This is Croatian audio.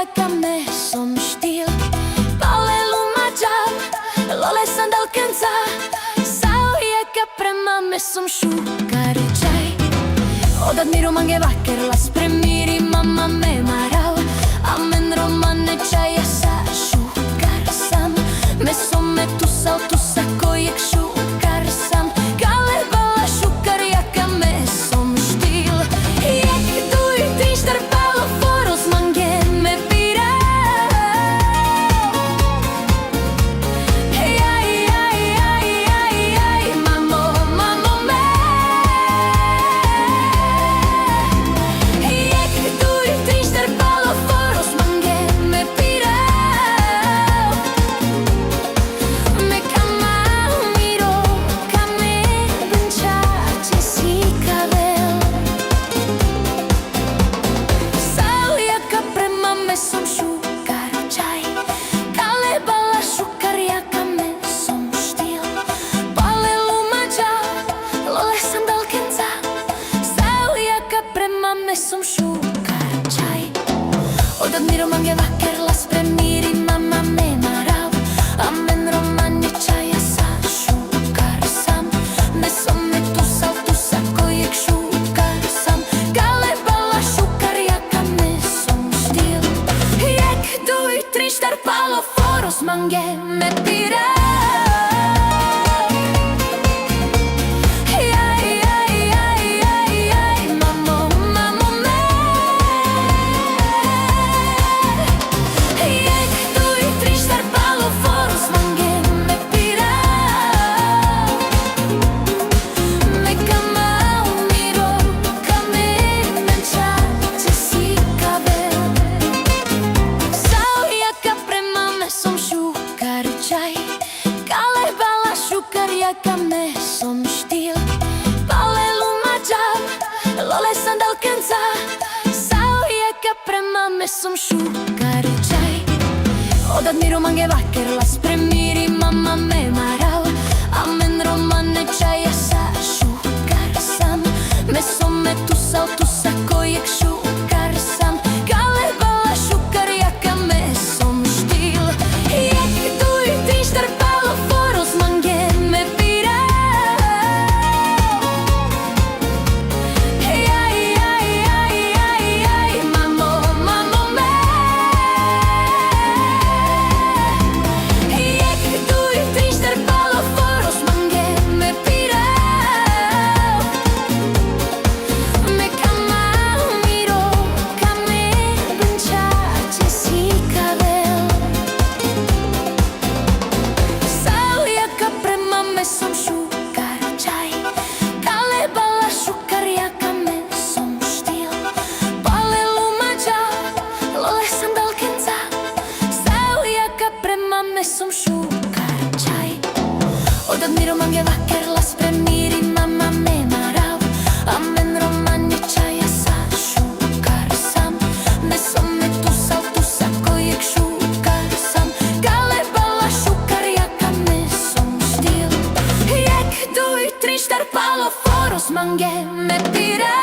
jaka me som štil. Paleluma džab, lole sandal kenca, sao jaka prema me som šukar čaj. Od admiru mange vaker las premiri mamma me maral, amen romane čaja sa šukar sam. Me som me tusal tusa kojeg šukar sam, kalebala šukar jaka me som štil. Jak duj tri štrpalo foros mange me pira. Jaj, mamo, mamo me. Jak duj tri štrpalo foros mange me pira. Me kama miro, kame benčače si kavel. Sao jaka prema me som šukar čaj, kalebala šukar jaka me som štil. Paleluma džab, lole sandal kenca, sao jaka prema me som šukar čaj. Od admiru mange vaker las premiri mamma me maral, amen romane čaja sa šukar sam. Me som me tusal tusa kojeg šukar sam, kalebala šukar jaka me som štil. Jak duj tri štrpalo foros mange me pira. Jaj, mamo, mamo me. Jak duj tri štrpalo foros mange me pira. Me kama miro, kame benčače si kavel. Sao jaka prema me som šukar čaj, kalebala šukar jaka me som štil. Paleluma džab, lole sandal kenca, sao jaka prema me som šukar čaj. Od admiru mange vaker las premiri mamma me maral, amen romane čaja sa šukar sam. Me som me tusal tusa kojeg šukar sam, kalebala šukar jaka me som štil. Jak duj tri štrpalo foros mange me pira. Jaj, mamo, mamo me. Jak duj tri štrpalo foros mange me pira. Me kama miro, kame benčače si kavel. Sao jaka prema me som šukar čaj, kalebala šukar jaka me som štil. Paleluma džab, lole sandal kenca, sao jaka prema me som šukar čaj. Od admiru mange vaker las premiri mamma me maral, amen romane čaja sa šukar sam. Me som me tusal tusa kojeg šukar sam, kalebala šukar jaka me som štil. Jak duj tri štrpalo foros mange me pira.